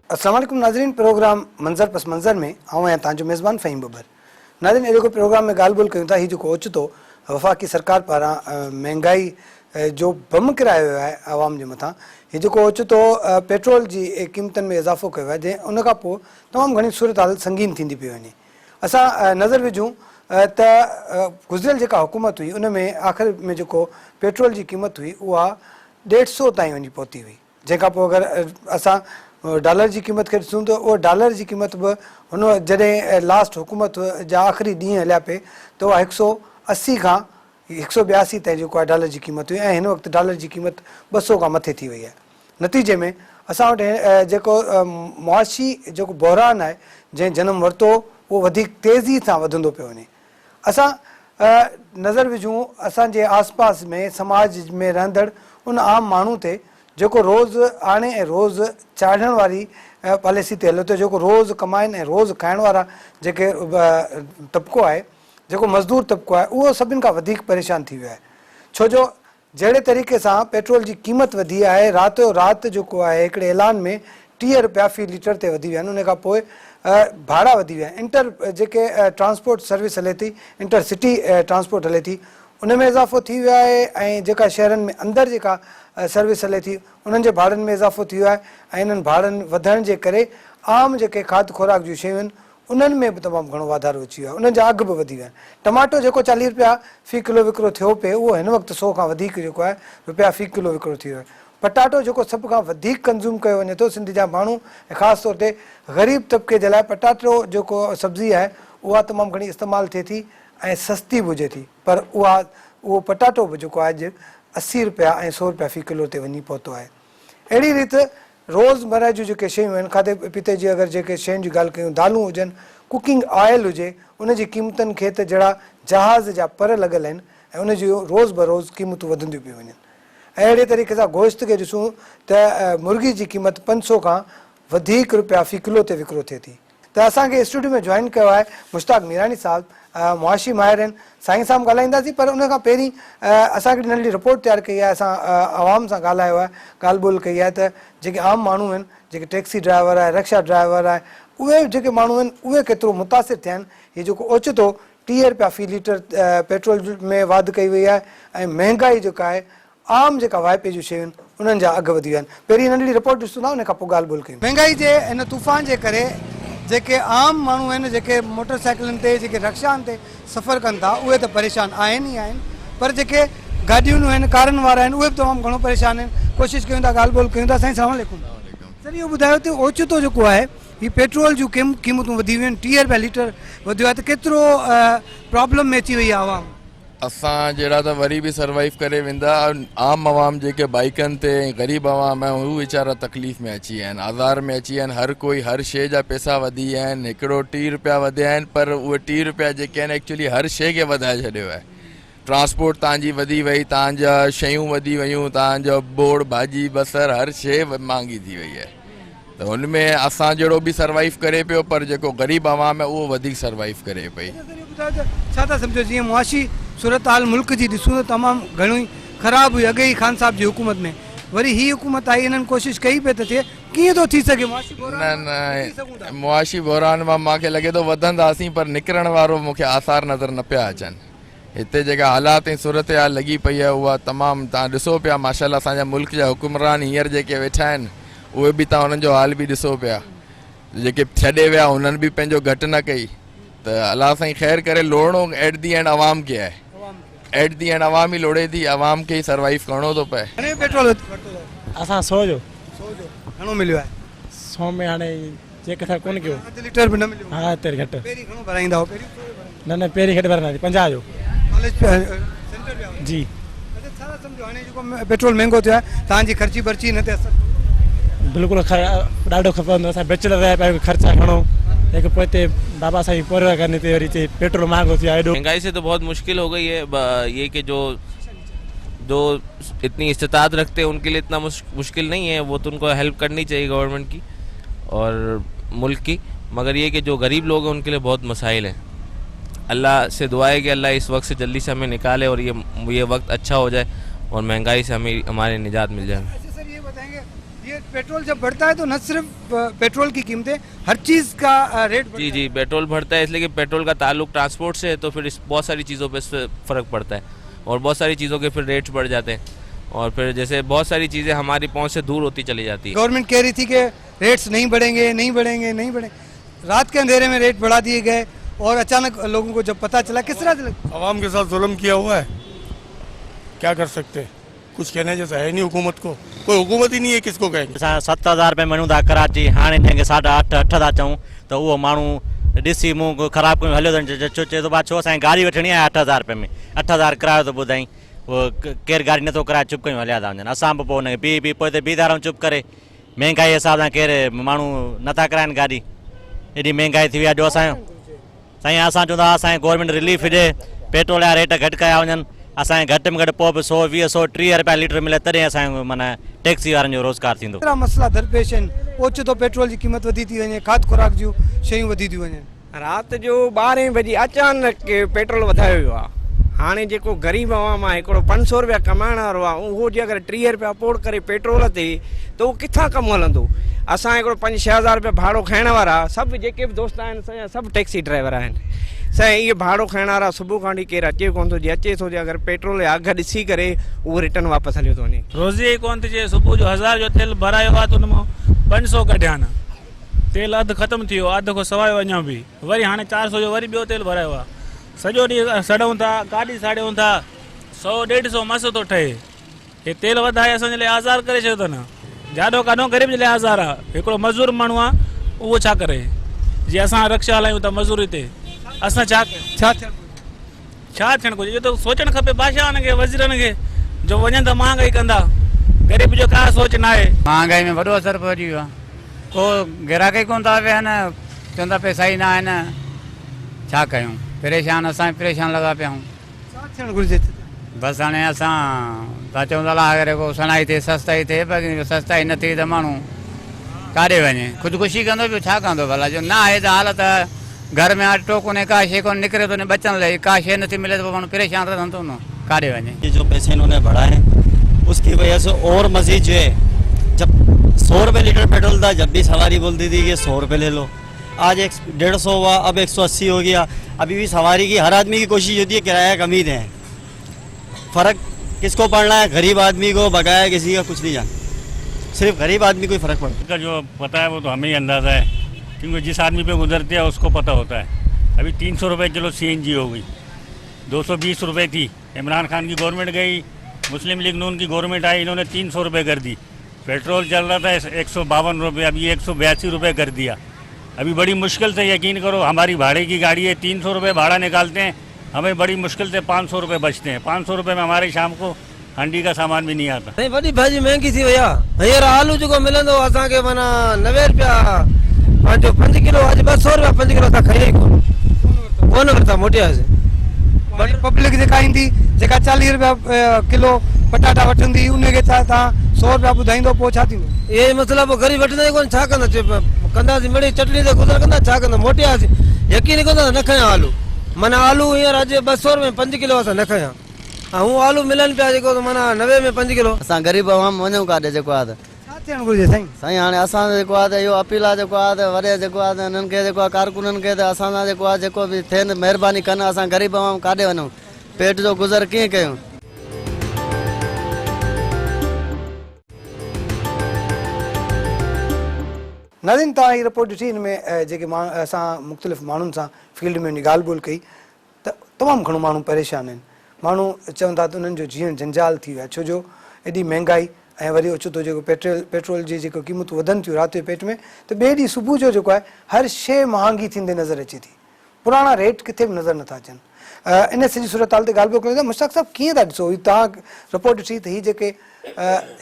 अस्सलाम वालेकुम नाज़रीन, प्रोग्राम मंज़र पस मंज़र में आऊँ आहियां तव्हांजो मेज़बान फ़हीम बबर। नाज़रीन, ये जेको प्रोग्राम में ॻाल्हि ॿोल कयूं था, हीउ जेको ओचितो वफ़ाक़ी सरकार पारां महांगाई जो बम किरायो वियो आहे आवाम जे मथां, हीउ जेको ओचितो पेट्रोल जी क़ीमतनि में इज़ाफ़ो कयो आहे, जंहिं उन खां पोइ तमामु घणी सूरत हालत संगीन थींदी पई वञे। असां नज़र विझूं त गुज़िरियल जेका हुकूमत हुई उन में आख़िर में जेको पेट्रोल जी क़ीमत हुई उहा 150 ताईं वञी पहुती हुई, जंहिंखां पोइ अगरि असां डॉलर की क़ीमत के ॾिसूं तो वो डॉलर की क़ीमत भी हुन जॾहिं लास्ट हुकूमत जा आख़िरी ॾींहं हलिया पे तो उहा 180 खां 182 ताईं जेको आहे डॉलर की क़ीमत हुई ऐं हिन वक़्तु डॉलर की क़ीमत 200 खां मथे थी वई आहे। नतीजे में असां वटि जेको मुआशी जेको बहरान आहे जंहिं जनम वरितो उहो वधीक तेज़ी सां वधंदो पियो वञे। असां नज़र विझूं असांजे आस पास में समाज में रहंदड़ उन आम माण्हू ते जेको रोज़ आणे ऐं रोज़ चाढ़ण वारी पॉलिसी ते हले थो, जेको रोज़ कमाइनि ऐं रोज़ खाइण वारा जेके तबिको आहे, जेको मज़दूर तबिको आहे, उहो सभिनि खां वधीक परेशान थी वियो आहे। छो जो जहिड़े तरीक़े सां पेट्रोल जी क़ीमत वधी आहे, रातो राति जेको आहे हिकिड़े ऐलान में 30 रुपया फ़ी लीटर ते वधी विया आहिनि। उन खां पोइ भाड़ा वधी विया आहिनि। इंटर जेके ट्रांसपोर्ट सर्विस हले थी, इंटर सिटी ट्रांसपोर्ट हले थी, उन में इज़ाफ़ो थी वियो आहे ऐं जेका शहरनि में अंदरि जेका सर्विस हले थी उन्हनि जे भाड़नि में इज़ाफ़ो थी वियो आहे ऐं इन्हनि भाड़नि वधण जे करे आम जेके खाद्य खुराक जूं शयूं आहिनि उन्हनि में बि तमामु घणो वाधारो अची वियो आहे, उन्हनि जा अघु बि वधी विया आहिनि। टमाटो जेको 40 रुपया फ़ी किलो विकिरो थियो पिए उहो हिन वक़्तु 100 खां वधीक जेको आहे रुपया फ़ी किलो विकिरो थी वियो आहे। पटाटो जेको सभ खां वधीक कंज़्यूम कयो वञे थो सिंध जा माण्हू ऐं ख़ासि तौर ते ग़रीब तबिके जे लाइ पटाटो जेको सब्ज़ी आहे उहा तमामु घणी इस्तेमालु थिए थी ऐं सस्ती बि हुजे थी, पर उहो पटाटो बि जेको आहे अॼु 80 रुपया ऐं 100 रुपया फ़ी किलो ते वञी पहुतो आहे। अहिड़ी रीति रोज़मर्रा जूं जेके शयूं आहिनि, खाधे पीते जी अगरि जेके शयुनि जी ॻाल्हि कयूं, दालूं हुजनि, कुकिंग ऑयल हुजे, उन जी क़ीमतनि खे त जहिड़ा जहाज़ जा पर लॻल आहिनि ऐं उन जूं रोज़ बरोज़ क़ीमतूं वधंदियूं पियूं वञनि। ऐं अहिड़े तरीक़े सां गोश्त खे ॾिसूं त मुर्गी जी क़ीमत 500 खां वधीक रुपया फ़ी किलो ते विकिरो थिए थी। त असांखे स्टूडियो में जॉइन कयो आहे मुश्ताक मीरानी साहब, मुआशी माहिर आहिनि। साईं साहब ॻाल्हाईंदासीं, पर उन खां पहिरीं असां हिकिड़ी नंढी रिपोर्ट तयारु कई आहे, असां आवाम सां ॻाल्हायो आहे, ॻाल्हि ॿोल कई आहे त जेके आम माण्हू आहिनि, जेके टैक्सी ड्राइवर आहे, रिक्शा ड्राइवर आहे, उहे जेके माण्हू आहिनि उहे केतिरो मुतासिर थिया आहिनि। हीउ जेको ओचितो 30 रुपया फ़ी लीटर पेट्रोल में वाधि कई वई आहे ऐं महांगाई जेका आहे आम जेका वाइपे जूं शयूं आहिनि उन्हनि जा अघु वधी विया आहिनि। पहिरीं नंढड़ी रिपोर्ट ॾिसूं था, उन खां पोइ ॻाल्हि ॿोल कयूं। महांगाई जे हिन तूफ़ान जे करे जेके आम माण्हू आहिनि, जेके मोटरसाइकिलनि ते, जेके रिक्शानि ते सफ़र कनि था, उहे त परेशान आहिनि ई आहिनि, पर जेके गाॾियूं आहिनि, कारनि वारा आहिनि, उहे बि तमामु घणो परेशान आहिनि। कोशिशि कयूं था, ॻाल्हि ॿोल कयूं था। साईं सलाम वालेकुम। सर, इहो ॿुधायो त ओचितो जेको आहे हीउ पेट्रोल जूं क़ीमतूं वधी वियूं आहिनि, 30 रुपया लीटर वधियो आहे, त केतिरो प्रॉब्लम में अची वई आहे आवाम? असां जहिड़ा त वरी बि सर्वाइव करे वेंदा, आम आवाम जेके बाइकनि ते ग़रीब आवाम आहे उहे वीचारा तकलीफ़ में अची विया आहिनि, आज़ार में अची विया आहिनि। हर कोई हर शइ जा पैसा वधी विया आहिनि। हिकिड़ो 30 रुपया वधिया आहिनि, पर उहे 30 रुपया जेके आहिनि एक्चुअली हर शइ खे वधाए छॾियो आहे। ट्रांसपोर्ट तव्हांजी वधी वई, तव्हांजा शयूं वधी वियूं, तव्हांजो बोड़ भाॼी बसर हर शइ महांगी थी वई आहे। त हुन में असां जहिड़ो बि सर्वाइव करे पियो, पर जेको ग़रीब आवाम आहे उहो वधीक सर्वाइव करे पई। छा था सम्झो, जीअं मुआशी सूरत हाल मुल्क जी ॾिसूं त तमामु घणी ख़राबु हुई अॻे ई ख़ान साहब जी हुकूमत में, वरी ही हुकूमत आई, हिननि कोशिशि कई पे त थिए, कीअं थो थी सघे? न मुआशी बहरान मां मूंखे लॻे थो वधंदासीं, पर निकिरण वारो मूंखे आसार नज़र न पिया अचनि। हिते जेका हालात ऐं सूरत हाल लॻी पई आहे उहा तमामु, तव्हां ॾिसो पिया माशाल्लाह असांजा मुल्क जा हुकुमरान हींअर जेके वेठा आहिनि उहे बि तव्हां हुननि जो हाल बि ॾिसो पिया, जेके छॾे विया उन्हनि बि पंहिंजो घटि न कई। त अलाह साईं ख़ैर करे, लोड़ो एट दी एंड आवाम खे आहे, एट दी एंड आवाम ई लोड़े थी, आवाम खे ई सर्वाइव करिणो थो पए। पेट्रोल असां 100 जो घणो मिलियो आहे? 100 में हाणे चेक था कोन कयो, लीटर बि न मिलियो। हा तेरे घटि पहिरीं घणो भराईंदा हो? न न पहिरीं घटि भरंदासीं 50 जो जी। छा सम्झो हाणे जेको पेट्रोल महांगो थियो आहे, तव्हांजी ख़र्ची बर्ची न ते असर? बिल्कुलु ॾाढो खपंदो, असां बैचलर रहिया पिया, ख़र्चा घणो लेकिन पोइ बाबा साईं पूरा करने ते वरी पेट्रोल महंगो थियो आहे। महंगाई से तो बहुत मुश्किल हो गई है, ये कि जो इतनी इस्तात रखते हैं उनके लिए इतना मुश्किल नहीं है, वो तो उनको हेल्प करनी चाहिए गवर्नमेंट की और मुल्क की, मगर ये कि जो गरीब लोग हैं उनके लिए बहुत मसाइल हैं। अल्लाह से दुआ है कि अल्लाह इस वक्त से जल्दी से हमें निकाले और ये वक्त अच्छा हो जाए और महंगाई से हमें हमारे निजात मिल जाए। सर, ये बताएंगे ये पेट्रोल जब बढ़ता है तो न सिर्फ पेट्रोल की कीमतें, हर चीज़ का रेट बढ़ता जी जी, पेट्रोल बढ़ता है इसलिए कि पेट्रोल का ताल्लुक ट्रांसपोर्ट से है, तो फिर बहुत सारी चीज़ों पे फ़र्क पड़ता है और बहुत सारी चीज़ों के फिर रेट्स बढ़ जाते हैं और फिर जैसे बहुत सारी चीज़ें हमारी पहुंच से दूर होती चली जाती है। गवर्नमेंट कह रही थी कि रेट्स नहीं बढ़ेंगे, नहीं बढ़ेंगे, नहीं बढ़ेंगे, रात के अंधेरे में रेट बढ़ा दिए गए और अचानक लोगों को जब पता चला, किस तरह से लगा? आवाम के साथ जुल्म किया हुआ है, क्या कर सकते हैं, कुछ कहने जैसा है नहीं हुकूमत को, कोई हुकूमत ही नहीं है, किसको कहेंगे। 7,000 रुपये मञूं था कराची, हाँ हिनखे 8.5 था चऊं त उहो माण्हू ॾिसी मूं ख़राबु कयूं हलियो अथनि, चए थो भाउ छो असांखे गाॾी वठणी आहे 8,000 रुपये में, 8,000 किरायो थो ॿुधाई, उहो केरु गाॾी नथो किरायो, चुप कयूं हलिया था वञनि। असां बि पोइ हुनखे पी पोइ हिते बीहंदा रहूं चुप करे, महांगाई हिसाब सां केरु माण्हू नथा कराइनि गाॾी, एॾी महांगाई थी वई आहे। जो असांजो साईं असां चवंदा असांखे गवर्नमेंट रिलीफ ॾिए, पेट्रोल जा रेट घटि कया वञनि, असांखे घटि में घटि पोइ बि 100, 20, 130 रुपया लीटर मिले तॾहिं असांजो माना टैक्सी वारनि जो रोज़गार थींदो। केतिरा मसइला दरपेश आहिनि, ओचितो पेट्रोल जी क़ीमत वधी थी वञे, खाद खुराक जूं शयूं वधी थियूं वञनि। राति जो 12 बजे अचानक पेट्रोल वधायो वियो आहे। हाणे जेको ग़रीब आवाम आहे, हिकिड़ो 500 रुपया कमाइण वारो आहे, उहो जे अगरि 30 रुपया पोड़ करे पेट्रोल ते, त उहो किथां कमु हलंदो। असां हिकिड़ो 5-6 हज़ार रुपया भाड़ो खाइण वारा सभु जेके बि दोस्त आहिनि सभु टैक्सी ड्राइवर आहिनि। साईं इहे भाड़ो खाइण वारा सुबुह खां वठी केरु अचे कोन थो, जे अचे थो जे अगरि पेट्रोल जा अघु ॾिसी करे उहो रिटर्न वापसि हलियो थो वञे। रोज़ी ई कोन थी अचे, सुबुह जो 1000 जो तेल भरायो आहे त हुन मां 500 कढिया न, तेल अधु ख़तमु थी वियो, अधु खां सवाइ वञा बि, वरी हाणे 400 जो वरी ॿियो तेल भरायो आहे। सॼो ॾींहुं सड़ूं था, गाॾी साड़ियूं था, 100-150 मस थो ठहे। हे तेल वधाए असांजे लाइ आज़ार करे छॾियो अथनि, जाॾो काॾो ग़रीब जे लाइ आज़ार आहे। हिकिड़ो मज़दूर माण्हू आहे उहो छा करे, जीअं असां रिक्शा हलायूं था मज़दूरी ते, असां छा थियणु घुरिजे, इहो त सोचणु खपे बादशाहनि खे, वज़ीरनि खे, जो वञनि त महांगाई कंदा, ग़रीब जो का सोच न आहे। महांगाई में वॾो असरु पइजी वियो आहे, को ग्राहक ई कोन था वेहनि, चवंदा पैसा ई न आहिनि, छा कयूं, परेशान असां परेशान लॻा पिया आहियूं। छा थियणु घुरिजे? बसि हाणे असां तव्हां चवंदा अगरि को सनाई थिए, सस्ताई थिए, बाक़ी सस्ताई न थी त माण्हू काॾे वञे, ख़ुदकुशी कंदो पियो, छा कंदो भला, जो न आहे त हालत घर में अटो कोन्हे, का शइ कोन निकिरे थो, बचण लाइ का शइ नथी मिले तो माण्हू परेशान रहंदो न, काॾे वञे। ये जो पैसे इन्होंने बढ़ाए उसकी वजह से और मजीद जो है, जब 100 रुपये लीटर पेट्रोल था, जब भी सवारी बोलती थी कि 100 रुपये ले लो, आज 150 हुआ, अब 180 हो गया। अभी भी सवारी की हर आदमी की कोशिश होती है किराया कम ही दें। फ़र्क किसको पड़ना है, गरीब आदमी को, बकाया किसी का कुछ नहीं जान, सिर्फ गरीब आदमी को ही फ़र्क पड़ता है। का जो पता है वो तो हमें ही अंदाज़ा है, क्योंकि जिस आदमी पे गुजरते हैं उसको पता होता है। अभी 300 रुपये किलो CNG हो गई, 220 रुपये थी। इमरान खान की गवर्नमेंट गई, मुस्लिम लीग नून की गवर्नमेंट आई, इन्होंने 300 रुपये कर दी। पेट्रोल चल रहा था 152 रुपये, अभी 182 रुपये कर दिया। अभी बड़ी मुश्किल से, यकीन करो, हमारी भाड़े की गाड़ी है, 300 रुपये भाड़ा निकालते हैं, हमें बड़ी मुश्किल से 500 रुपये बचते हैं। 500 रुपये में हमारे शाम को हंडी का सामान भी नहीं आता। नहीं, वॾी भाॼी महांगी थी वई आहे। हींअर आलू जेको मिलंदो असांखे माना 90 रुपया, पंहिंजो 5 किलो, अॼु 200 रुपया 5 किलो असां खाई कोन वरिता, मोटियासीं। पब्लिक जेका ईंदी, जेका 40 रुपया किलो पटाटा वठंदी, उनखे छा तव्हां 100 रुपया ॿुधाईंदो, पोइ छा थींदो? इहे मसइला पोइ गरीब वठंदा ई कोन, छा कंदा, कंदासीं मिड़ी चटनी ते गुज़र कंदा, छा कंदा, मोटियासीं। यकीन कंदा न खयां आलू, माना आलू हींअर अॼु 200 रुपये 5 किलो असां न खयां, ऐं हू आलू मिलनि पिया जेको माना 90 में 5 किलो। असां ग़रीब आवाम वञूं काॾे, जेको आहे छा थियणु घुरिजे साईं? साईं हाणे असां जेको आहे त इहो अपील आहे, जेको आहे त वॾे जेको आहे त हिननि खे, जेको आहे कारकुननि खे, त असां सां जेको आहे जेको बि थियनि महिरबानी कनि, असां ग़रीब आवाम काॾे वञूं, पेट जो गुज़र कीअं कयूं। नाज़रीन, तव्हां हीअ रिपोर्ट ॾिठी, हिन में जेके असां मुख़्तलिफ़ माण्हुनि सां फील्ड में वञी ॻाल्हि ॿोल कई, त तमामु घणो माण्हू परेशान आहिनि। माण्हू चवनि था त उन्हनि जो जीवन जंजाल थी वियो आहे, छो जो एॾी महांगाई ऐं वरी ओचितो जेको पेट्रोल जी जेको क़ीमतूं वधनि थियूं राति जे पेट में, त ॿिए ॾींहुं सुबुह जो जेको आहे हर शइ महांगी थींदे नज़र अचे थी, पुराणा रेट किथे बि नज़र नथा अचनि। इन सॼी सूरत हाल ते ॻाल्हि ॿोल कयूं था। मुश्ताक साहिबु, कीअं था ॾिसो, तव्हां रिपोर्ट ॾिठी त हीअ जेके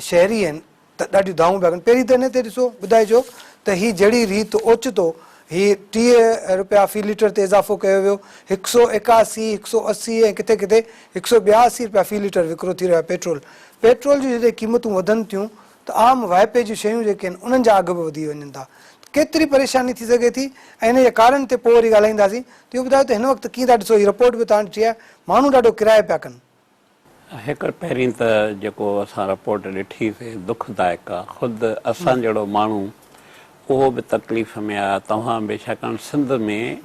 शहरी आहिनि त ॾाढियूं दाऊं पिया कनि। पहिरीं त हिन ते ॾिसो, ॿुधाइजो त हीअ जहिड़ी रीत ओचितो हीअ 30 रुपया फ़ी लीटर ते इज़ाफ़ो कयो वियो, 181, 180 ऐं किथे किथे 182 रुपया फ़ी लीटर विकिरो थी रहियो आहे पेट्रोल। पेट्रोल जूं जॾहिं क़ीमतूं वधनि थियूं त आम वाइपे जूं शयूं जेके आहिनि उन्हनि जा अघ बि वधी वञनि था। केतिरी परेशानी थी सघे थी, ऐं इन जे कारण ते पोइ वरी ॻाल्हाईंदासीं। त इहो ॿुधायो त हिन वक़्तु कीअं था ॾिसो, हीअ रिपोर्ट बि तव्हां ॾिठी आहे, माण्हू ॾाढो किरायो पिया कनि। हिक पहिरीं त जेको असां रिपोर्ट ॾिठीसीं दुखदायक आहे। ख़ुदि असां जहिड़ो माण्हू उहो बि तकलीफ़ में आहे, तव्हां बि, छाकाणि सिंध में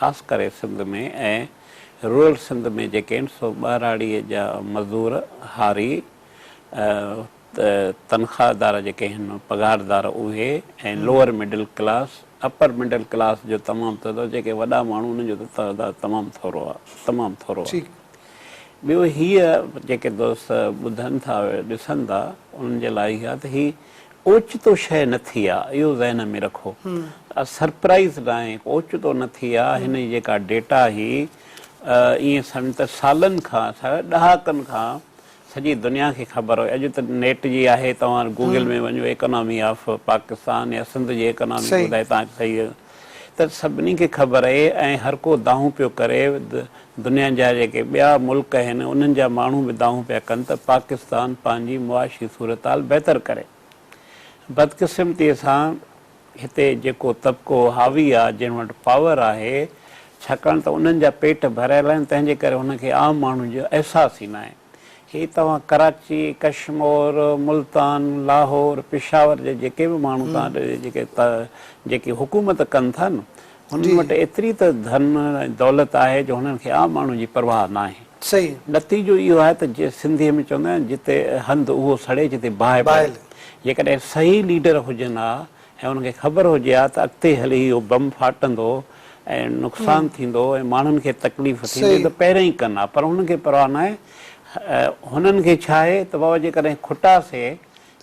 ख़ासि करे सिंध में ऐं रूरल सिंध में जेके आहिनि सो ॿाराड़ीअ जा मज़दूर, हारी, तनख़्वाहदार जेके आहिनि पघारदार उहे, ऐं lower middle class, upper middle class जो तमामु थोरो, जेके वॾा माण्हू उन्हनि जो त तमामु थोरो आहे, तमामु थोरो आहे। ॿियो हीअ जेके दोस्त ॿुधनि था ॾिसनि था उन्हनि जे लाइ इहा त हीअ ओचितो शइ न थी आहे, इहो ज़हन में रखो। सरप्राइज़ न आहे, ओचितो न थी आहे। हिन जी जेका डेटा ही ईअं सम्झ त सालनि खां, ॾहाकनि खां सॼी दुनिया खे ख़बर हुई। अॼु त नेट जी आहे, तव्हां गूगल में वञो इकोनॉमी ऑफ पाकिस्तान या सिंध जी इकोनॉमी ॿुधाए तव्हांखे सही त सभिनी खे ख़बर आहे। ऐं हर को दाऊं पियो करे, दुनिया जा जेके ॿिया मुल्क आहिनि उन्हनि जा माण्हू बि दाऊं पिया कनि त पाकिस्तान पंहिंजी मुआशी सूरत हाल बहितर करे। बदकिस्मतीअ सां हिते जेको तबिको हावी आहे, जिन वटि पावर आहे, छाकाणि त उन्हनि जा पेट भरियल आहिनि, तंहिंजे करे हुनखे आम माण्हू जो अहसासु ई न आहे। हीअ तव्हां कराची, कश्मीर, मुल्तान, लाहौर, पेशावर जे जेके बि माण्हू तव्हां जेके हुकूमत कनि था न, हुननि वटि एतिरी त धन दौलत आहे जो हुननि खे आम माण्हू जी परवाह न आहे। सही नतीजो इहो आहे त सिंधीअ में चवंदा आहिनि जिते हंधि उहो सड़े, जिते बाहि बाहि। जेकॾहिं सही लीडर हुजनि हा ऐं हुनखे ख़बर हुजे हा त अॻिते हली इहो बम फाटंदो ऐं नुक़सानु थींदो ऐं माण्हुनि खे तकलीफ़ थींदी त पहिरियों ई कनि हा, पर हुननि खे परवाह न आहे। हुननि खे छा आहे त बाबा जेकॾहिं खुटासीं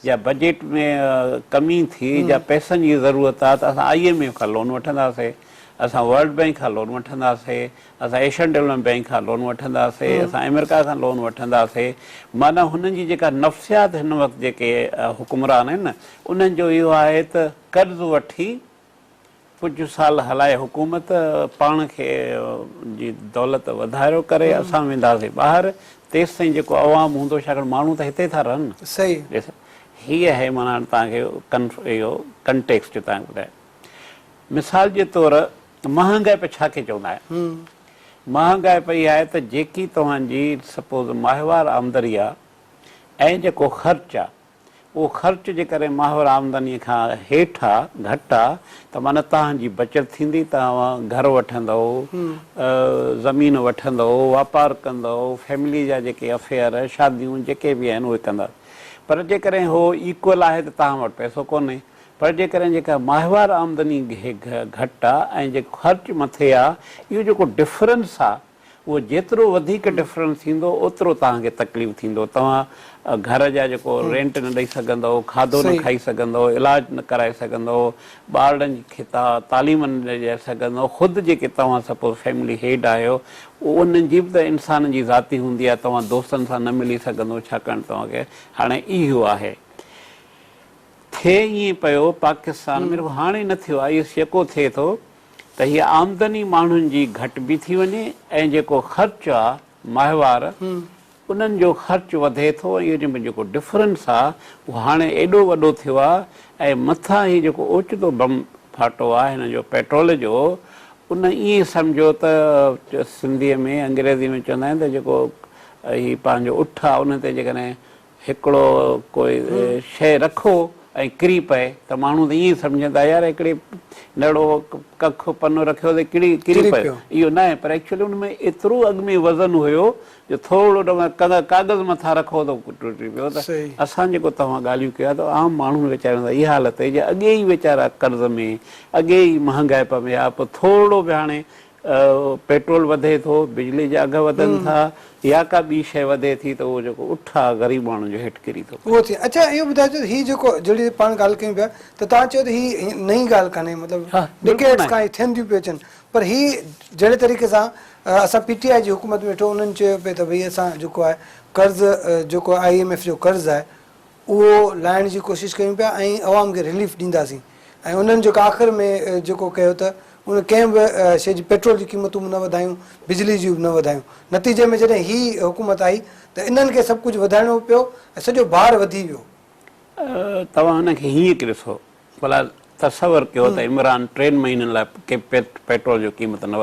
या बजट में कमी थी या पैसनि जी ज़रूरत आहे त असां IMF खां लोन वठंदासीं, असां वर्ल्ड बैंक खां लोन वठंदासीं, असां एशियन डेवलपमेंट बैंक खां लोन वठंदासीं, असां अमेरिका खां लोन वठंदासीं। माना हुननि जी जेका नफ़्सियात हिन वक़्तु जेके हुकुमरान आहिनि न, उन्हनि जो इहो आहे त कर्ज़ वठी कुझु साल हलाए हुकूमत, पाण खे जी दौलत वधारो करे असां वेंदासीं ॿाहिरि, तेसि ताईं जेको अवाम हूंदो, छाकाणि माण्हू त हिते था रहनि। सही हीअ आहे माना तव्हांखे इहो कंटेक्स्ट तव्हांखे ॿुधाए। मिसाल जे तौरु महांगाई पे छा खे चवंदा आहिनि? महांगाई पई आहे त जेकी तव्हांजी सपोज़ माहिवार आमदनी आहे ऐं जेको ख़र्चु आहे, उहो ख़र्च जे करे माहिवार आमदनीअ खां हेठि आहे, घटि आहे, त माना तव्हांजी बचत थींदी, तव्हां घर वठंदव, ज़मीन वठंदव, वापारु कंदव, फैमिली जा जेके अफेयर, शादियूं जेके बि आहिनि उहे कंदा। पर जेकॾहिं उहो इक्वल आहे त तव्हां वटि पैसो कोन्हे। पर जेकॾहिं जेका माहिवार आमदनी घटि आहे ऐं जेको ख़र्चु मथे आहे, इहो जेको डिफरेंस आहे, उहो जेतिरो वधीक डिफरेंस थींदो ओतिरो तव्हांखे तकलीफ़ थींदो। तव्हां घर जा जेको रेंट न ॾेई सघंदव, खाधो न खाई सघंदव, इलाज न कराए सघंदव, ॿारनि खे तालीम न ॾेई सघंदव। ख़ुदि जेके तव्हां सपोज़ फैमिली हेड आहियो, उन्हनि जी बि त इंसान जी ज़ाती हूंदी आहे, तव्हां दोस्तनि सां न मिली सघंदव, छाकाणि तव्हांखे हाणे इहो आहे। थिए ईअं पियो पाकिस्तान में, हाणे न थियो आहे, इहो शेको थिए थो त हीअ आमदनी माण्हुनि जी घटि बि थी वञे ऐं जेको ख़र्चु आहे माहिवार, उन्हनि जो ख़र्चु वधे थो। इहो जेको डिफरेंस आहे उहो हाणे एॾो वॾो थियो आहे। ऐं मथां हीउ जेको ओचितो बम फाटो आहे हिन जो पेट्रोल जो, उन ईअं सम्झो त सिंधीअ में अंग्रेज़ी में चवंदा आहिनि त जेको हीउ पंहिंजो उठ आहे, उन ते जेकॾहिं हिकिड़ो कोई शइ रखो ऐं किरी पए त माण्हू त ईअं सम्झंदा यार हिकिड़े नड़ो कखु पनो रखियो त किरी पियो, इहो न आहे। पर एक्चुअली हुन में एतिरो अॻु में वज़न हुयो जो थोरो कागज़ मथां रखो त टुटी पियो। त असां जेको तव्हां ॻाल्हियूं कया त आम माण्हू वीचारनि इहा हालत आहे, अॻे ई वीचारा कर्ज़ में, अॻे ई महांगाई में आहे, पोइ थोरो बि हाणे पेट्रोल वधे थो, बिजली जा अघ वधनि था, या का ॿी शइ वधे थी त उहो जेको उठ आहे ग़रीब माण्हुनि जो हेठि किरी थो उहो थिए। अच्छा इहो ॿुधाइजो, हीअ जेको जहिड़ी पाण ॻाल्हि कयूं पिया त तव्हां चयो त हीअ नई ॻाल्हि कान्हे, मतिलबु डिकेड्स खां थियनि पियूं अचनि। पर हीअ जहिड़े तरीक़े सां असां PTI जी हुकूमत में वेठो, उन्हनि चयो पिए त भई असां जेको आहे कर्ज़ु, जेको IMF जो कर्ज़ु आहे उहो लाहिण जी कोशिशि कयूं पिया ऐं अवाम खे रिलीफ ॾींदासीं। ऐं उन्हनि जेको आख़िर में जेको कयो त उन कंहिं बि शइ जी पेट्रोल जी क़ीमतूं बि न वधायूं, बिजली जी बि न वधायूं। नतीजे में जॾहिं हीअ हुकूमत आई त इन्हनि खे सभु कुझु वधाइणो पियो ऐं सॼो भार वधी वियो। तव्हां हुनखे हीअं ॾिसो, भला तसवर कयो त इमरान 3 महीननि लाइ पेट्रोल जो क़ीमत न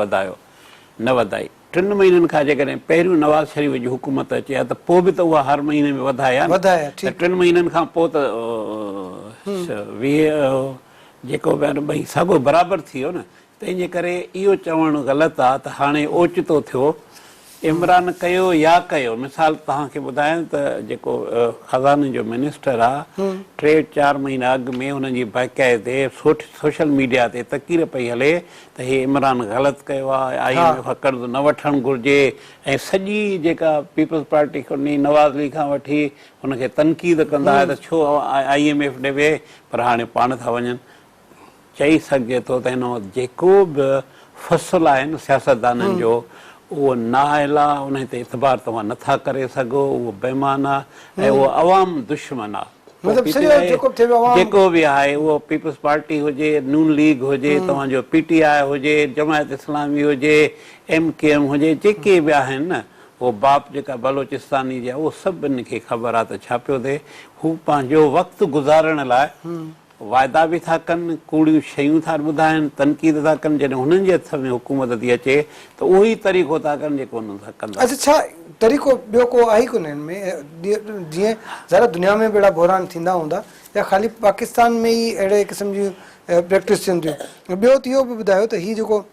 वधाई, 3 महीननि खां जेकॾहिं पहिरियों नवाज़ शरीफ़ जी हुकूमत अचे हा त पोइ बि त उहा हर महीने में वधाया न। त 3 महीननि खां पोइ त 20 जेको भई साॻियो बराबरि थी वियो न। तंहिंजे करे इहो चवणु ग़लति आहे त हाणे ओचितो थियो इमरान कयो या कयो। मिसाल तव्हांखे ॿुधायां त जेको खज़ाने जो मिनिस्टर आहे 3-4 महीना अॻु में हुननि जी बाक़ाइदे सोशल मीडिया ते तकीर पई हले त हे इमरान ग़लति कयो आहे, IMF खां कर्ज़ु न वठणु घुरिजे ऐं सॼी जेका पीपल्स पार्टी खणी नवाज़ लीग खां वठी हुनखे तनक़ीद कंदा हुआ त छो IMF ॾे पर हाणे पाण था वञनि। चई सघिजे थो त हिन जेको बि फ़सुलु आहे न सियासतदाननि जो उहो नाअहल आहे, उन ते एतबार तव्हां नथा करे सघो, उहो बेईमान आहे ऐं उहो अवाम दुश्मन आहे। जेको बि आहे उहो पीपल्स पार्टी हुजे, नून लीग हुजे, तव्हांजो PTI हुजे, जमायत इस्लामी हुजे, MKM हुजे, जेके बि आहिनि न उहो बाप जेका बलोचिस्तानी जी आहे उहो सभिनी खे ख़बर आहे त छा पियो थिए। हू पंहिंजो वक़्तु गुज़ारण लाइ वाइदा बि था कनि, कूड़ियूं शयूं था ॿुधाइनि, तनक़ीद था कनि। जॾहिं हुननि जे हथ में हुकूमत थी अचे त उहो ई तरीक़ो था कनि जेको हुननि सां कंदा। अच्छा, छा तरीक़ो ॿियो को आहे कोन हिन में? जीअं ज़रा दुनिया में बि अहिड़ा बहरान थींदा हूंदा या ख़ाली पाकिस्तान में ई अहिड़े क़िस्म जी प्रैक्टिस थियनि थियूं? ॿियो त इहो बि ॿुधायो त हीअ जेको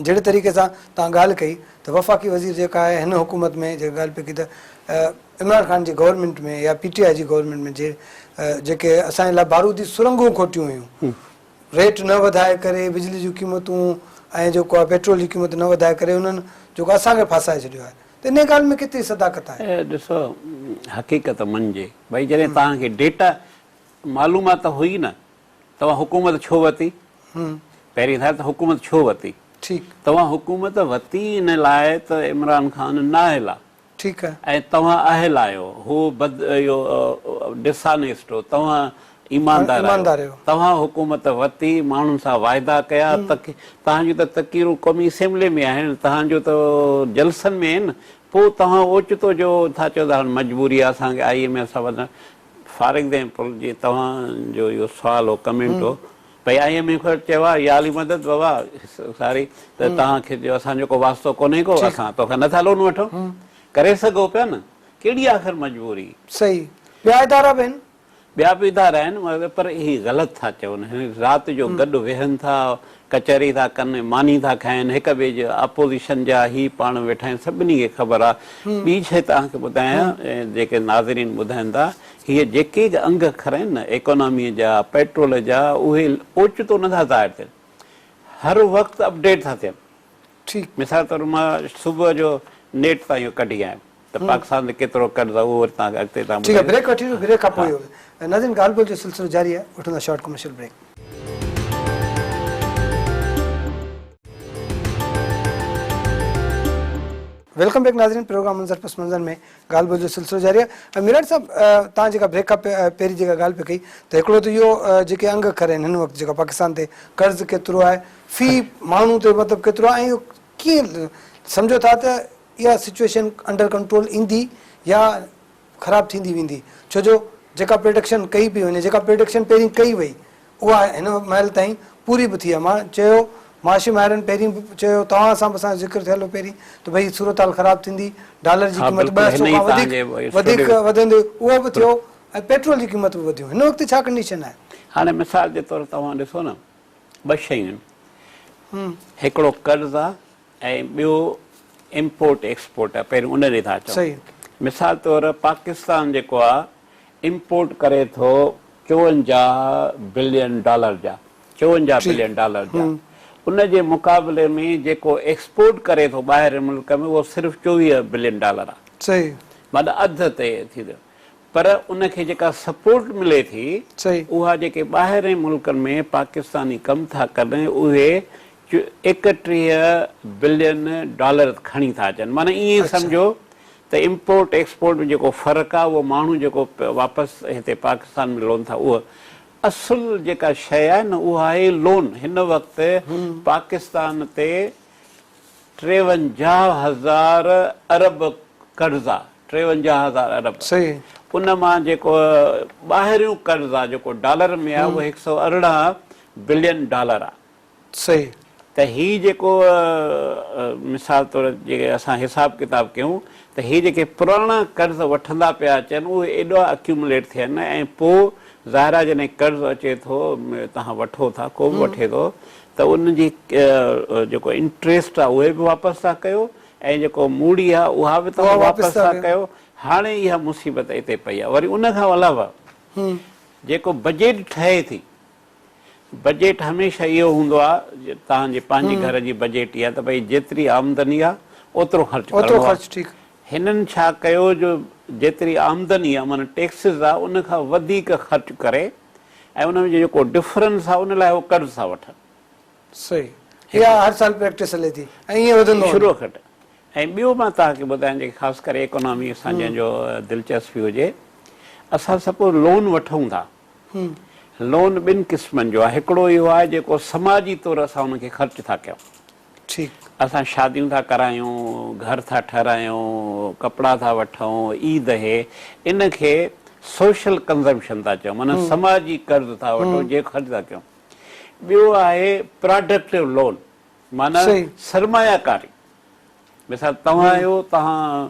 जहिड़े तरीक़े सां तव्हां ॻाल्हि कई त वफ़ाक़ी वज़ीर जेका आहे हिन हुकूमत में जेका ॻाल्हि पई कई त इमरान ख़ान जी गवर्नमेंट में या PTI जी गवर्नमेंट में जेके असांजे लाइ बारूदी सुरंगूं खोटियूं हुयूं, रेट न वधाए करे बिजली जूं क़ीमतूं ऐं जेको आहे पेट्रोल जी क़ीमत न वधाए करे उन्हनि जेको असांखे फासाए छॾियो आहे, त इन ॻाल्हि में केतिरी सदाकत आहे? ॾिसो, हक़ीक़त मञिजे भई जॾहिं तव्हांखे डेटा मालूमात हुई न, तव्हां हुकूमत छो वरिती? पहिरीं त हुकूमत छो वरिती? ठीकु, तव्हां हुकूमत वरिती इन लाइ त इमरान ख़ान नाअहल आहे, ठीकु आहे, ऐं तव्हां अहल आहियो, हू इहो डिसऑनेस्ट हो, तव्हां ईमानदार आहियो। तव्हां हुकूमत वरिती, माण्हुनि सां वाइदा कया, तव्हांजूं त तकीरूं क़ौमी असेंबली में आहिनि, तव्हांजो त जलसनि में आहिनि, पोइ तव्हां ओचितो जो था चओ त मजबूरी आहे असांखे IMF सां वञणु। फॉर एग्ज़ाम्पल जीअं तव्हांजो इहो सुवालु हो, कमेंट हो भई IMF खां चयो आहे या अली मदद बाबा सारी त तव्हांखे असांजो को वास्तो कोन्हे को, असां तोखां नथा लोन वठूं, करे सघो पिया न, कहिड़ी आख़िर मजबूरी? सही, ॿिया इदारा बि आहिनि, ॿिया बि इदारा आहिनि, मगर पर इहे ग़लति था चवनि। राति जो गॾु वेहनि था, कचहरी था कनि, मानी था खाइनि, हिक ॿिए जे अपोज़िशन जा ही पाण वेठा आहिनि, सभिनी खे ख़बर आहे। ॿी शइ तव्हांखे ॿुधायां, जेके नाज़रीन ॿुधाइनि था, हीअ जेके अंग खरनि न इकोनॉमीअ जा, पेट्रोल जा, उहे ओचितो नथा ज़ाहिर थियनि, हर वक़्तु अपडेट था थियनि। ठीकु, मिसाल तौरु मां सुबुह जो नेट तां इहो कढी आयुमि त पाकिस्तान ते केतिरो कर्ज़ु आहे उहो वरी तव्हांखे अॻिते तव्हां ठीकु आहे, ब्रेक वठी ब्रेक खां पोइ नाज़रीन ॻाल्हि ॿोल जो सिलसिलो जारी आहे, वठंदा short commercial break. Welcome back नाज़रीन, प्रोग्राम मंज़र पस मंज़र में ॻाल्हि ॿोल जो सिलसिलो जारी आहे। मिराट साहब, तव्हां जेका ब्रेक खां पहिरीं जेका ॻाल्हि पई कई त हिकिड़ो त इहो जेके अंग खरे आहिनि हिन वक़्तु जेका पाकिस्तान ते कर्ज़ु केतिरो आहे, फी माण्हू ते मतिलबु केतिरो आहे, ऐं इहो कीअं सम्झो था त इहा सिचुएशन अंडर कंट्रोल ईंदी या ख़राबु थींदी वेंदी? छो जो जेका प्रोडक्शन कई पई वञे, जेका प्रोडक्शन पहिरीं कई वई उहा हिन महिल ताईं पूरी बि थी आहे। मां चयो, माशी माहिरनि पहिरीं बि चयो, तव्हां सां बि असांजो ज़िक्र थियल हो पहिरीं त भई सूरत हाल ख़राबु थींदी, डॉलर जी क़ीमत 200 खां वधीक वधंदी, उहो बि थियो, ऐं पेट्रोल जी क़ीमत बि वधियूं। हिन वक़्तु छा कंडीशन आहे? हाणे मिसाल जे तौरु तव्हां ॾिसो न, ॿ शयूं आहिनि, हिकिड़ो कर्ज़ु आहे ऐं ॿियो इम्पोर्ट एक्सपोर्ट आहे। पहिरियों उन ॾे था चऊं। मिसाल तौरु पाकिस्तान जेको आहे इम्पोर्ट करे थो 54 बिलियन डॉलर जा, 54 बिलियन डॉलर जा, उन जे मुक़ाबले में जेको एक्सपोर्ट करे थो ॿाहिरि मुल्क में उहो सिर्फ़ु 24 बिलियन डॉलर आहे। सही, माना अधु ते थी वियो। पर उनखे जेका सपोर्ट मिले थी उहा जेके ॿाहिरि मुल्कनि में पाकिस्तानी कमु था कनि उहे 31 बिलियन डॉलर खणी था अचनि। माना ईअं सम्झो त इम्पोर्ट एक्सपोर्ट में जेको फ़र्क़ु आहे उहो माण्हू जेको वापसि हिते पाकिस्तान में लोन था, उहा असुल जेका शइ आहे न उहा आहे लोन। हिन वक़्तु पाकिस्तान ते 53,000 अरब कर्ज़ आहे, 53,000 अरब। उन मां जेको ॿाहिरियों कर्ज़ु आहे जेको डॉलर में आहे उहो 118 बिलियन डॉलर आहे। सही, त हीउ जेको मिसाल तौर जेके असां हिसाब किताब कयूं त हीअ जेके पुराणा कर्ज़ वठंदा पिया अचनि उहे एॾा अक्यूमुलेट थियनि ऐं पोइ ज़ाहिर आहे जॾहिं कर्ज़ अचे थो तव्हां वठो था को बि वठे थो त उनजी जेको इंट्रस्ट आहे उहे बि वापसि था कयो ऐं जेको मूड़ी आहे उहा बि तव्हां वापसि था कयो। हाणे इहा मुसीबत हिते पई आहे। वरी उन खां अलावा जेको बजेट ठहे थी, बजेट हमेशह इहो हूंदो आहे तव्हांजे पंहिंजे घर जी बजेट इहा त भई जेतिरी आमदनी आहे ओतिरो ख़र्च। हिननि छा कयो जो जेतिरी आमदनी आहे माना टैक्सिस आहे उन खां वधीक ख़र्च करे ऐं उन में जेको डिफरेंस आहे उन लाइ उहो कर्ज़ था वठनि। सही, इहा हर साल प्रैक्टिस हले थी ऐं ईअं वधंदो शुरू खां। ऐं ॿियो मां तव्हांखे ॿुधायां जेके ख़ासि करे इकोनॉमी सां जंहिंजो दिलचस्पी हुजे, असां सपोज लोन वठूं था, लोन ॿिनि क़िस्मनि जो आहे। हिकिड़ो इहो आहे जेको समाजी तौरु असां उनखे ख़र्च था कयूं, ठीकु, असां शादियूं था करायूं, घर था ठारायूं, कपिड़ा था वठूं, ईद हे, इनखे सोशल कंज़म्पशन था चऊं, माना समाजी कर्ज़ था वठो जे ख़र्च था कयूं। ॿियो आहे प्रोडक्टिव लोन, माना सरमायाकारी। मिसाल तव्हां आहियो, तव्हां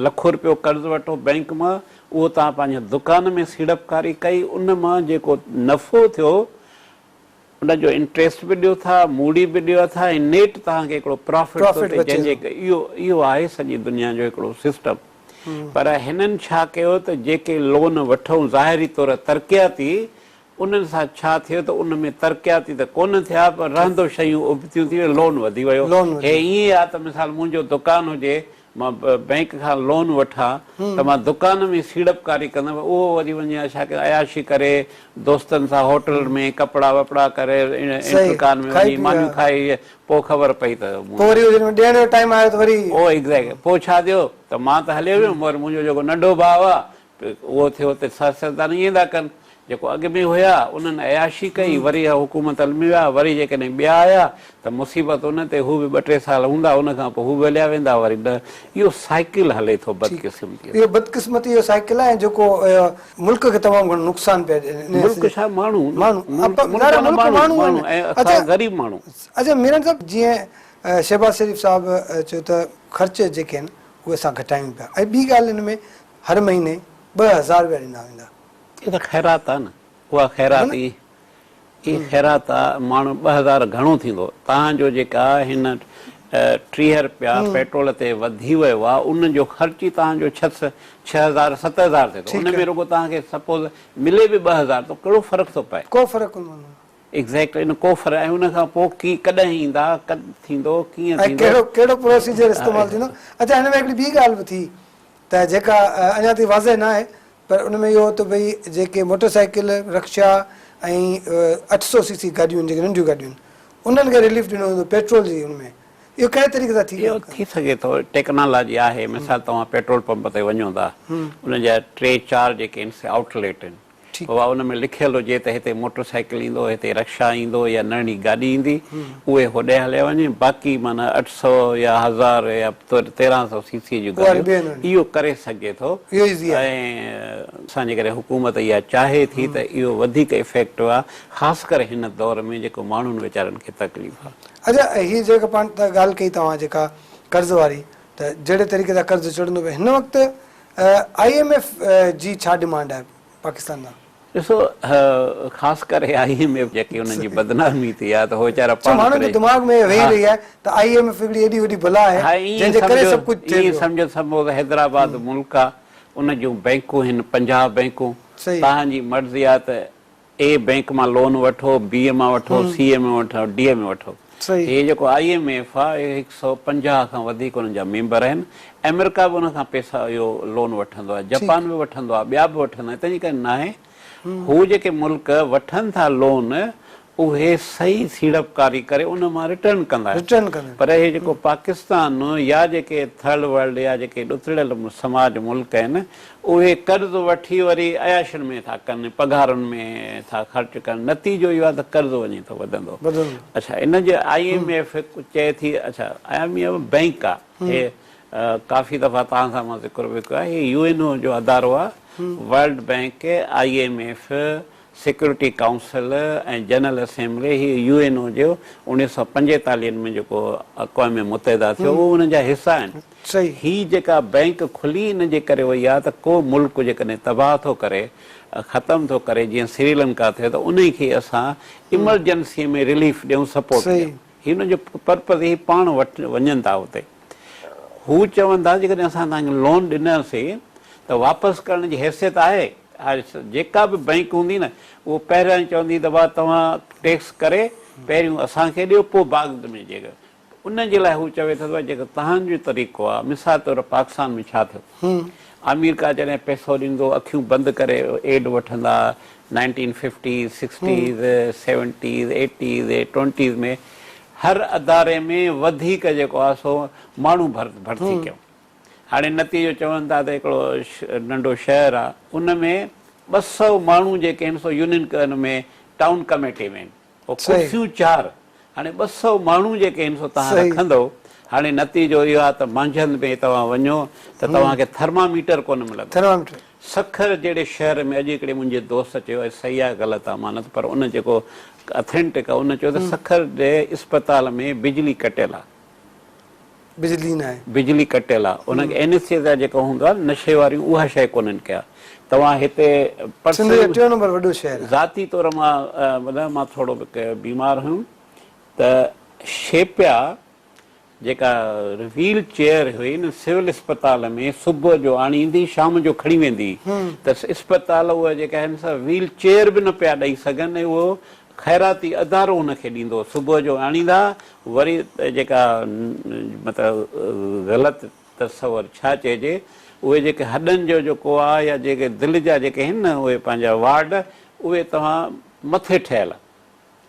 लखो रुपयो कर्ज़ वठो बैंक मां, उहो तव्हां पंहिंजे दुकान में सीड़पकारी कई, उन मां जेको नफ़ो थियो उनजो इंट्रस्ट बि ॾियो था, मूड़ी बि ॾियो था ऐं नेट तव्हांखे हिकिड़ो प्रॉफिट जंहिंजे इहो आहे सॼी दुनिया जो हिकिड़ो सिस्टम। पर हिननि छा कयो त जेके लोन वठूं ज़ाहिरी तौरु तरक़ियाती, उन्हनि सां छा थियो त उन में तरक़ियाती त कोन थिया पर रहंदो शयूं उबतियूं थी वियूं, लोन वधी वियो। हे ईअं आहे त मिसाल मुंहिंजो दुकानु हुजे, मां बैंक खां लोन वठां त मां दुकान में सीड़पकारी कंदुमि, उहो वरी वञी छा कयो अयाशी करे दोस्तनि सां होटल में कपिड़ा वपड़ा करे दुकान में वञी मानियूं खाई, पोइ ख़बर पई त पोइ छा थियो त मां त हलियो वियुमि, पर मुंहिंजो जेको नंढो भाउ आहे उहो थियो त सरदार ईअं था कनि, जेको अॻु में हुया उन्हनि अयाशी कई, वरी हुकूमत हलमी विया, वरी जेकॾहिं ॿिया आया त मुसीबत उन ते, हू बि 2-3 साल हूंदा, उन खां पोइ हू बि हलिया वेंदा, वरी इहो साइकिल हले थो बदकिस्मती। इहो बदकिस्मती जो साइकिल आहे जेको मुल्क खे तमामु घणो नुक़सान पिया ॾिए। मुल्क छा माण्हू ग़रीब माण्हू। अच्छा मीरान साहब, जीअं शहबाज़ शरीफ़ साहब चयो त ख़र्च जेके आहिनि उहे असां घटायूं पिया, ऐं ॿी ॻाल्हि हिन में हर महीने 2000 रुपया ॾिना वेंदा। इहा त ख़ैरात आहे न, उहा ख़ैरात इहा ख़ैरात आहे। माण्हू 2000 घणो थींदो, तव्हांजो जेका हिन 30 रुपया पेट्रोल ते वधी वियो आहे, उनजो ख़र्च ई तव्हांजो 6000-7000 थिए थो। उन में रुगो तव्हांखे सपोज़ मिले बि 2000 त कहिड़ो फ़र्क़ु थो पए? को फ़र्क़ु कोन पवंदो। एग्ज़ैक्ट, इन को फ़र्क़ु। ऐं उन खां पोइ कॾहिं ईंदा, कॾहिं थींदो, कीअं थींदो, कहिड़ो प्रोसीजर इस्तेमालु थींदो। अच्छा, हिन में हिकिड़ी ॿी ॻाल्हि बि थी त जेका अञा ताईं वाज़े न आहे, पर उन में इहो त भई जेके मोटरसाइकिल, रिक्शा ऐं 800 cc गाॾियूं जेके नंढियूं गाॾियूं आहिनि उन्हनि खे रिलीफ ॾिनो वेंदो पेट्रोल जी। उनमें इहो कहिड़े तरीक़े सां थी सघे थो? टेक्नोलॉजी आहे। मिसाल तव्हां पेट्रोल पंप ते वञो था, उनजा 3-4 जेके आहिनि आउटलेट आहिनि, उहा उन में लिखियलु हुजे त हिते मोटरसाइकिल ईंदो, हिते रिक्शा ईंदो या नंढी गाॾी ईंदी, उहे होॾे हले वञे। बाक़ी माना 800 या 1000 या 1300 cc जी गाॾियूं इहो करे सघे थो। ऐं असांजे करे हुकूमत इहा चाहे थी त इहो वधीक इफेक्टिव आहे, ख़ासि करे हिन दौर में जेको माण्हुनि वीचारनि खे तकलीफ़ आहे। अच्छा, हीअ जेका पाण ॻाल्हि कई तव्हां जेका कर्ज़ वारी, त जहिड़े तरीक़े सां कर्ज़ चढ़ंदो पियो हिन वक़्तु IMF जी छा डिमांड आहे पाकिस्तान खां? ॾिसो, ख़ासि करे IMF जेकी हुनजी बदनामी थी आहे त हो वीचारा माण्हुनि जे दिमाग़ में वेही रही आहे त IMF हिकिड़ी एॾी वॾी बला आहे जंहिंजे करे सभु कुझु थिए पियो। सम्झो सपोज़ हैदराबाद मुल्क आहे, उन जूं बैंकूं आहिनि 50 बैंकूं, तव्हांजी मर्ज़ी आहे त A बैंक मां लोन वठो, B मां वठो, C में वठो, D में वठो। हे जेको IMF आहे 150 खां वधीक हुननि जा मेंबर आहिनि। अमेरिका बि उन खां पैसा इहो लोन वठंदो आहे, जापान बि वठंदो आहे, ॿिया बि वठंदा आहिनि। तंहिंजे करे न आहे, हू जेके मुल्क वठनि था लोन उहे सही सीड़पकारी करे उन मां रिटर्न कंदा आहिनि। पर हे जेको पाकिस्तान या जेके थर्ड वर्ल्ड या जेके ॾुतड़ियल समाज मुल्क आहिनि, उहे कर्ज़ वठी वरी अयाशनि में था कनि, पघारुनि में था ख़र्च कनि। नतीजो इहो आहे त कर्ज़ वञी थो वधंदो। अच्छा, इन जे IMF चए थी, अच्छा IMF बैंक आहे, हे काफ़ी दफ़ा तव्हां सां मां ज़िक्र बि कयो आहे, हे UNO जो अदारो आहे। World bank, IMF security council ऐं जनरल असेंबली ही UN जो 1945 में जेको अक़वाम मुतहिदा थियो उहो उन जा हिसा आहिनि। सही। ही जेका बैंक खुली इन जे करे वई आहे त को मुल्क जेकॾहिं तबाह थो करे ख़तम थो करे जीअं श्रीलंका थियो त उन खे असां इमरजेंसी में रिलीफ ॾियूं सपोर्ट ॾियूं। ही हुन जो पर्पज़ ही पाण वञनि था उते। हू चवनि था जेकॾहिं असां तव्हांखे लोन ॾिनोसीं त वापसि करण जी हैसियत आहे। जेका बि बैंक हूंदी न उहो पहिरियों चवंदी त भाउ तव्हां टैक्स करे पहिरियों असांखे ॾियो पोइ बाग़ में जेका उन जे लाइ हू चवे थो जेको तव्हांजो तरीक़ो आहे। मिसाल तौरु पाकिस्तान में छा थियो, आमिर खां जॾहिं पैसो ॾींदो अखियूं बंदि करे एड वठंदा 1950s 60s 70s 80s 20s में हर अदारे में वधीक जेको आहे सो माण्हू भर्ती कयूं। हाणे नतीजो चवनि था त हिकिड़ो नंढो शहर आहे उन में 200 माण्हू जेके आहिनि सो यूनियन में टाउन कमेटी में कुर्सियूं 4। हाणे 200 माण्हू जेके आहिनि सो तव्हां रखंदो। हाणे नतीजो इहो आहे त मंझंदि में तव्हां वञो त तव्हांखे थर्मामीटर कोन मिलंदो। सखर जहिड़े शहर में अॼु हिकिड़े मुंहिंजे दोस्त चयो सही आहे ग़लति आहे मानत पर उन जेको अथेंटिक आहे उन चयो त सखर जे इस्पताल में बिजली कटियल आहे। बिजली न आहे, बिजली कटियल आहे। उनखे एनेस्थीसिया जेको हूंदो आहे नशे वारियूं उहा शइ कोन्हनि कया। तव्हां हिते ज़ाती तौर मां थोरो बीमार हुयुमि त शेपिया जेका व्हील चेयर हुई न सिविल अस्पताल में सुबुह जो आणींदी शाम जो खणी वेंदी त अस्पताल उहा जेका आहिनि सा व्हील चेयर बि न पिया ॾेई सघनि ऐं उहो ख़ैराती अदारो हुनखे ॾींदो। सुबुह जो आणींदा वरी जेका मतिलबु ग़लति तस्वर छा चइजे उहे जेके हॾनि जो जेको आहे या जेके दिलि जा जेके आहिनि न उहे पंहिंजा वार्ड उहे तव्हां मथे ठहियल।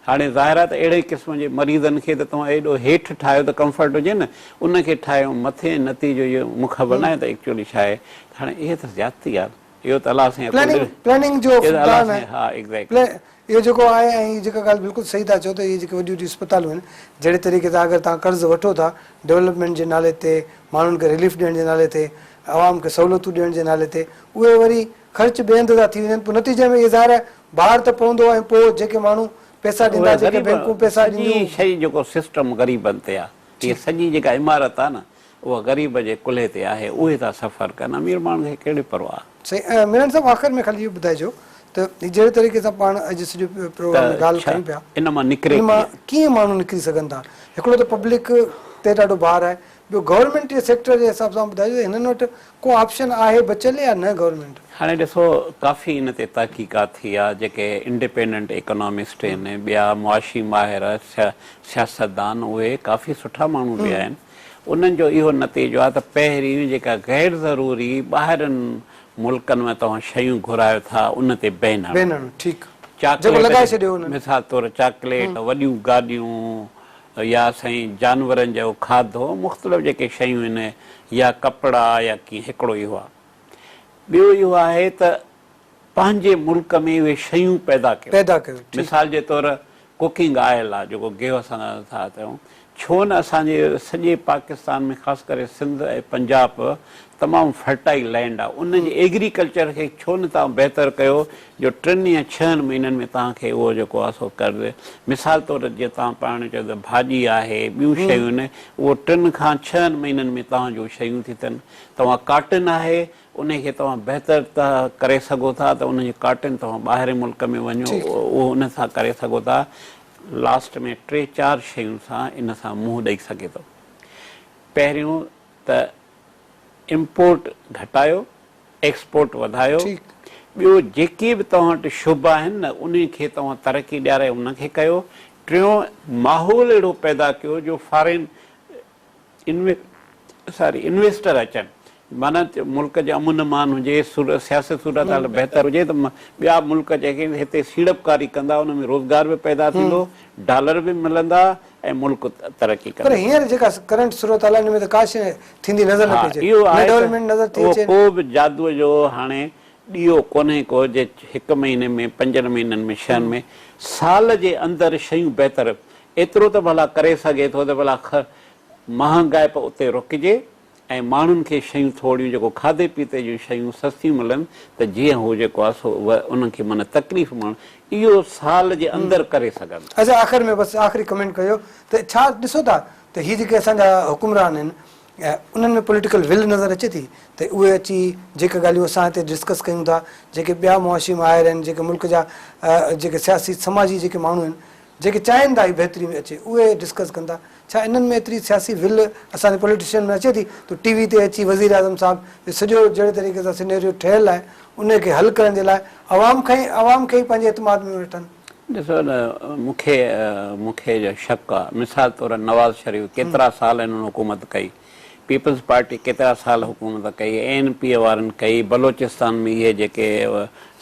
हाणे ज़ाहिर आहे त अहिड़े क़िस्म जे मरीज़नि खे त तव्हां एॾो हेठि ठाहियो त कंफर्ट हुजे न उनखे ठाहियो मथे। नतीजो इहो मूंख बनाए त एक्चुअली छा आहे हाणे इहे त ज़्यादती आहे। इहो त अलाह सां प्लानिंग जो हा एग्ज़ैक्टली इहो जेको आहे ऐं जेका ॻाल्हि बिल्कुलु सही था चओ त इहे जेके वॾियूं वॾियूं अस्पतालूं आहिनि जहिड़े तरीक़े सां अगरि तव्हां कर्ज़ु वठो था डेवलपमेंट जे नाले ते माण्हुनि खे रिलीफ ॾियण जे नाले ते आवाम खे सहूलियतूं ॾियण जे नाले ते उहे वरी ख़र्च ॿिए हंधि था थी वञनि। पोइ नतीजे में इहे ज़ाहिर आहे ॿाहिरि त पवंदो ऐं पोइ जेके माण्हू पैसा ॾींदा जेके बैंकूं पैसा ॾींदियूं शइ जेको सिस्टम ग़रीबनि ते आहे इहा सॼी जेका इमारत आहे न उहा ग़रीब जे कुल्हे ते आहे उहे था सफ़र कनि। अमीर माण्हू खे कहिड़ी परवाह। सही। मीरान साहिबु आख़िर में ख़ाली इहो ॿुधाइजो त जहिड़े तरीक़े सां पाण अॼु सॼो प्रोग्राम में ॻाल्हि कयूं पिया इन मां निकिरे कीअं माण्हू निकिरी सघनि था। हिकिड़ो त पब्लिक ते ॾाढो भार आहे, ॿियो गवर्नमेंट जे सेक्टर जे हिसाब सां ॿुधाइजो हिननि वटि को ऑप्शन आहे बचियल या न गवर्नमेंट। हाणे ॾिसो काफ़ी इन ते तहक़ीक़ात थी आहे। जेके इंडिपेंडेंट इकोनॉमिस्ट आहिनि ॿिया मुआशी माहिर सियासतदान उहे काफ़ी सुठा माण्हू बि आहिनि। उन्हनि जो इहो नतीजो आहे त पहिरीं जेका गैर ज़रूरी ॿाहिरनि मुल्कनि में तव्हां शयूं घुरायो था उन ते बैन हणो। मिसाल तौरु चॉकलेट वॾियूं गाॾियूं या साईं जानवरनि जो खाधो मुख़्तलिफ़ जेके शयूं आहिनि या कपिड़ा या कीअं हिकिड़ो इहो आहे। ॿियो इहो आहे त पंहिंजे मुल्क में उहे शयूं पैदा कयो। मिसाल जे तौरु कुकिंग ऑयल आहे जेको गेहू सां था कयूं। छो न असांजे सॼे पाकिस्तान में ख़ासि करे सिंध ऐं पंजाब तमामु फर्टाइल लैंड आहे। उन जे एग्रीकल्चर खे छो न तव्हां बहितर कयो जो 3 या 6 महीननि में तव्हांखे उहो जेको आहे सो कर। मिसाल तौरु जीअं तव्हां पाण चयो त भाॼी आहे ॿियूं शयूं आहिनि उहो 3 खां 6 महीननि में तव्हांजो शयूं थी अथनि। तव्हां कॉटन आहे उनखे तव्हां बहितर था करे सघो था त उनजी कॉटन तव्हां ॿाहिरि मुल्क में वञो उहो उन सां करे सघो था। लास्ट में 3-4 शयुनि सां इन सां मुंहुं ॾेई सघे थो। पहिरियों त इम्पोर्ट घटायो एक्सपोर्ट वधायो। ॿियो जेके बि तव्हां वटि शुभ आहिनि न उनखे तव्हां तरक़ी ॾियारे उनखे कयो। टियों माहौल अहिड़ो पैदा कयो जो फॉरेन इन्वेस्टर अचनि। माना मुल्क जो अमन अमान हुजे सियासत सूरत हाल बहितर हुजे त ॿिया मुल्क जेके हिते सीड़पकारी कंदा उन में रोज़गार बि पैदा थींदो डॉलर बि मिलंदा ऐं मुल्क तरक़ी कंदो। पर हींअर जेका करंट सूरत हाल में त का शइ थींदी नज़र न अचे। इहो आहे को बि जादूअ जो हाणे ॾीओ कोन्हे को जे 1 महीने में 5 महीननि में 6 में साल जे अंदरि शयूं बहितर एतिरो त भला करे सघे थो त भला महांगाई उते रुकिजे ऐं माण्हुनि खे शयूं थोड़ियूं जेको खाधे पीते जूं शयूं सस्तियूं मिलनि त जीअं हू जेको आहे सो उन्हनि खे माना तकलीफ़ माण्हू इहो साल जे अंदरि करे सघनि। अच्छा, आख़िर में बसि आख़िरी कमेंट कयो त छा ॾिसो था त हीअ जेके असांजा हुकुमरान आहिनि उन्हनि में पॉलिटिकल विल नज़र अचे थी त उहे अची जेके ॻाल्हियूं असां हिते डिस्कस कयूं था, जेके ॿिया मुआशी माहिर आहिनि, जेके मुल्क जा जेके सियासी समाजी जेके माण्हू आहिनि जेके चाहिनि था हीअ बहितरी में अचे, उहे डिस्कस कंदा। छा इन्हनि में एतिरी सियासी विल असांजे पॉलिटिशियन में अचे थी त टीवी ते अची वज़ीर आज़म साहिबु सॼो जहिड़े तरीक़े सां सिनेरियो ठहियलु आहे उनखे हल करण जे लाइ अवाम खे ई पंहिंजे एतमाद में वठनि? ॾिसो न, मूंखे जो शक आहे, मिसाल तौरु नवाज़ शरीफ़ केतिरा साल हिननि हुकूमत कई, पीपल्स पार्टी केतिरा साल हुकूमत कई, ANP वारनि कई, बलोचिस्तान में इहे जेके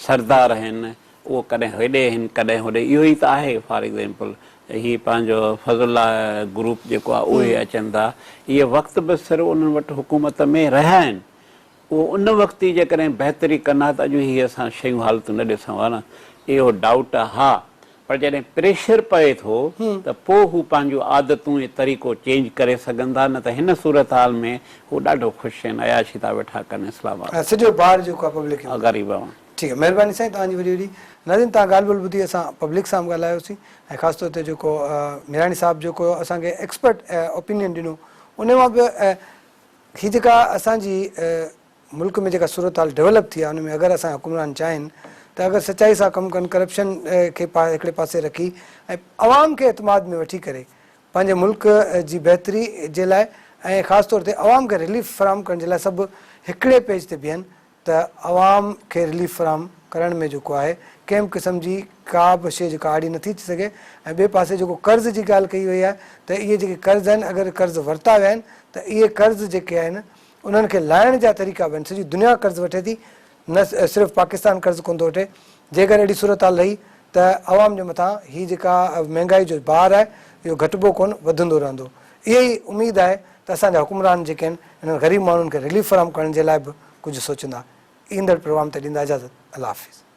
सरदार आहिनि उहो कॾहिं हेॾे आहिनि कॾहिं होॾे, इहो ई त आहे। फॉर एग्ज़ाम्पल हीअ पंहिंजो फज़ुल्ला ग्रुप जेको आहे उहे अचनि था, इहे वक़्तु बि सिर्फ़ु उन्हनि वटि हुकूमत में रहिया आहिनि, उहो उन वक़्तु ई जेकॾहिं बहितरी कंदा त अॼु हीअ असां शयूं हालतूं न ॾिसूं हा न, इहो डाउट आहे। हा, पर जॾहिं प्रेशर पए थो त पोइ हू पंहिंजूं आदतूं ऐं तरीक़ो चेंज करे सघनि था, न त हिन सूरत हाल में हू ॾाढो ख़ुशि आहिनि, अयाशी था वेठा कनि इस्लामाबाद सॼो बार जेको आहे पब्लिक ग़रीब आहे। ठीकु आहे, महिरबानी साईं तव्हांजी वॾी वॾी। नाज़रीन, तव्हां ॻाल्हि ॿोल ॿुधी, असां पब्लिक सां ॻाल्हायोसीं ऐं ख़ासि तौर ते जेको मिराणी साहिबु जेको असांखे एक्सपर्ट ओपिनियन ॾिनो उन मां बि हीअ जेका असांजी मुल्क में जेका सूरत हाल डेवलप थी आहे उन में अगरि असांजा हुकुमरान चाहिनि त अगरि सचाई सां कमु कनि, करप्शन खे हिकिड़े पासे रखी ऐं अवाम खे एतमाद में वठी करे पंहिंजे मुल्क जी बहितरी जे लाइ ऐं ख़ासि तौर ते अवाम खे रिलीफ फराहम करण जे लाइ सभु हिकिड़े पेज ते बीहनि त अवाम खे रिलीफ फराहम करण में जेको आहे कंहिं बि क़िस्म जी का बि शइ जेका आड़ी नथी थी सघे। ऐं ॿिए पासे जेको कर्ज़ जी ॻाल्हि कई वई आहे त इहे जेके कर्ज़ आहिनि, अगरि कर्ज़ वरिता विया आहिनि त इहे कर्ज़ जेके आहिनि उन्हनि खे लाहिण जा तरीक़ा बि आहिनि। सॼी दुनिया कर्ज़ वठे थी, न सिर्फ़ु पाकिस्तान कर्ज़ कोन थो वठे। जेकर अहिड़ी सूरत हाल रही त अवाम जे मथां हीअ जेका महांगाई जो भार आहे इहो घटिबो कोन, वधंदो रहंदो। इहा ई उमेदु आहे त असांजा हुकुमरान जेके आहिनि हिननि ग़रीब माण्हुनि खे रिलीफ फराहम करण जे लाइ बि कुझु सोचंदा। ईंदड़ प्रोग्राम ते ॾींदा इजाज़त। अल्लाह हाफ़िज़।